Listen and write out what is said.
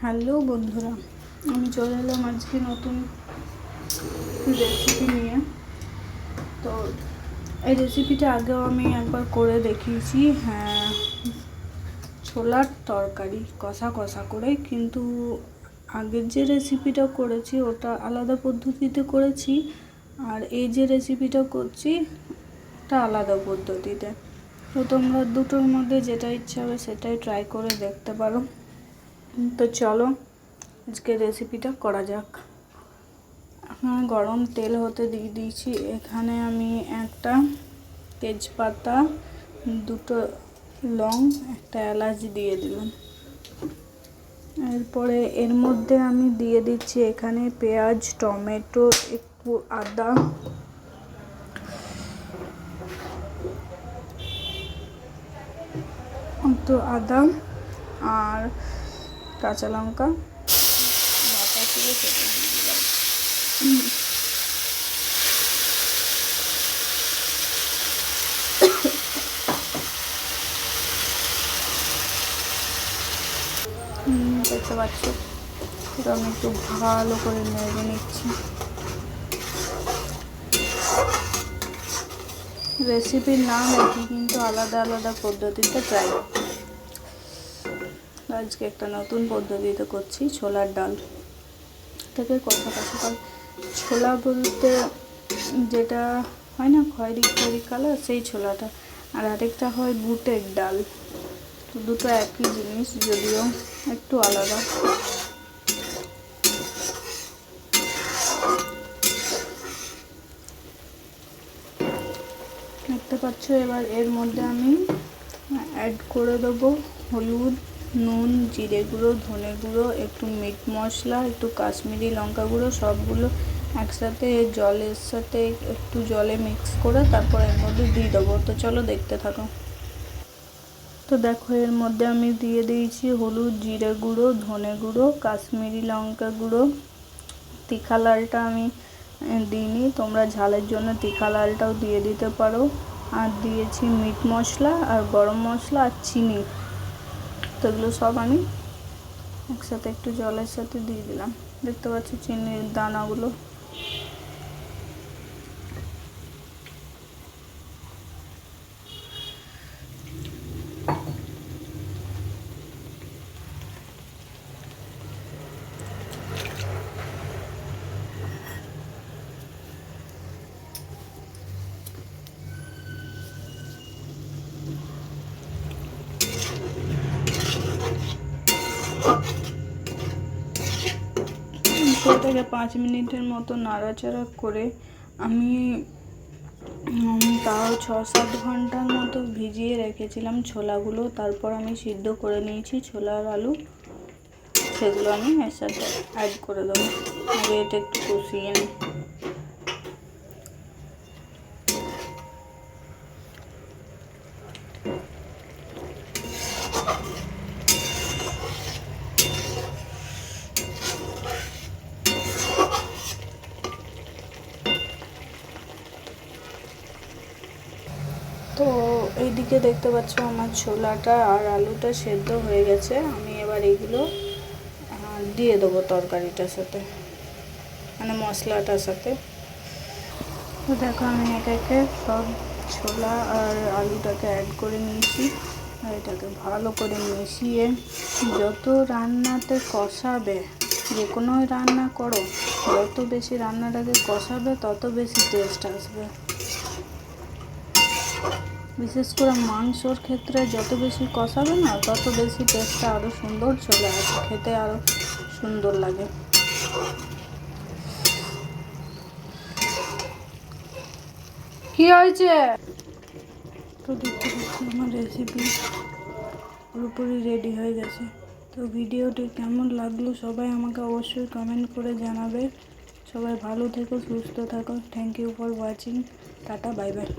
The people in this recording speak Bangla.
হ্যালো বন্ধুরা, আমি চলে এলাম আজকে নতুন রেসিপি নিয়ে। তো এই রেসিপিটা আগেও আমি একবার করে দেখিয়েছি। হ্যাঁ, ছোলার তরকারি কষা কষা করে, কিন্তু আগের যে রেসিপিটা করেছি ওটা আলাদা পদ্ধতিতে করেছি, আর এই যে রেসিপিটা করছি ওটা আলাদা পদ্ধতিতে। তো তোমরা দুটোর মধ্যে যেটা ইচ্ছা হবে সেটাই ট্রাই করে দেখতে পারো। তো চলো আজকে রেসিপিটা করা যাক। গরম তেল হতে দিয়ে দিয়েছি। এখানে আমি একটা তেজপাতা, দুটো লং, একটা এলাচ দিয়ে দিলাম। এরপরে এর মধ্যে আমি দিয়ে দিচ্ছি এখানে পেঁয়াজ, টমেটো, একটু আদা আর কাঁচা লঙ্কা বাটা করে সেটা দিয়ে দিলাম। দেখতে পাচ্ছ, এটা আমি একটু ভালো করে নেড়ে নিচ্ছি। রেসিপির নাম একই, কিন্তু আলাদা আলাদা পদ্ধতিতে ট্রাই। আজকে একটা নতুন পদ্ধতিতে করছি। ছোলার ডাল থেকে কষা কষা করে, ছোলা বলতে যেটা হয় না খয়েরি খয়েরি কালার, সেই ছোলাটা, আর আরেকটা হয় বুটের ডাল। তো দুটো একই জিনিস, যদিও একটু আলাদা। দেখতে পাচ্ছ, এবার এর মধ্যে আমি অ্যাড করে দেবো হলুদ, নুন, জিরে গুঁড়ো, ধনে গুঁড়ো, একটু মিট মশলা, একটু কাশ্মীরি লঙ্কা গুঁড়ো, সবগুলো একসাথে জলের সাথে একটু জলে মিক্স করে তারপর এর মধ্যে দিয়ে দেবো। তো চলো দেখতে থাকো। তো দেখো, এর মধ্যে আমি দিয়ে দিয়েছি হলুদ, জিরে গুঁড়ো, ধনে গুঁড়ো, কাশ্মীরি লঙ্কা গুঁড়ো। তিখা লালটা আমি দিইনি, তোমরা ঝালের জন্য তিখা লালটাও দিয়ে দিতে পারো। আর দিয়েছি মিট মশলা আর গরম মশলা আর চিনি। তো এগুলো সব আমি একসাথে একটু জলের সাথে দিয়ে দিলাম। দেখতে পাচ্ছি চিনির দানাগুলো। থেকে 5 মিনিটের মতো নাড়াচাড়া করে আমি তাও 6-7 ঘন্টার মতো ভিজিয়ে রেখেছিলাম ছোলাগুলো। তারপর আমি সিদ্ধ করে নিয়েছি ছোলা আর আলু, সেগুলো আমি এর সাথে অ্যাড করে দেবো। আগে এটা একটু কষিয়ে নিই। তো এইদিকে দেখতে পাচ্ছ আমার ছোলাটা আর আলুটা সেদ্ধ হয়ে গেছে। আমি এবার এইগুলো দিয়ে দেবো তরকারিটার সাথে, মানে মশলাটার সাথে। তো দেখো, আমি একে একে সব ছোলা আর আলুটাকে অ্যাড করে নিয়েছি। আর এটাকে ভালো করে মিশিয়ে, যত রান্নাতে কষাবে, যে কোনো রান্না করো, যত বেশি রান্নাটাকে কষাবে তত বেশি টেস্ট আসবে। বিশেষ করে মাংসর ক্ষেত্রে যত বেশি কষাবে না, তত বেশি টেস্টটা আরও সুন্দর চলে আসে, খেতে আরও সুন্দর লাগে। কি হয়েছে? তো দেখতে দেখতে আমার রেসিপি পুরোপুরি রেডি হয়ে গেছে। তো ভিডিওটি কেমন লাগলো সবাই আমাকে অবশ্যই কমেন্ট করে জানাবে। সবাই ভালো থেকো, সুস্থ থাকো। Thank you for watching. Tata, bye by.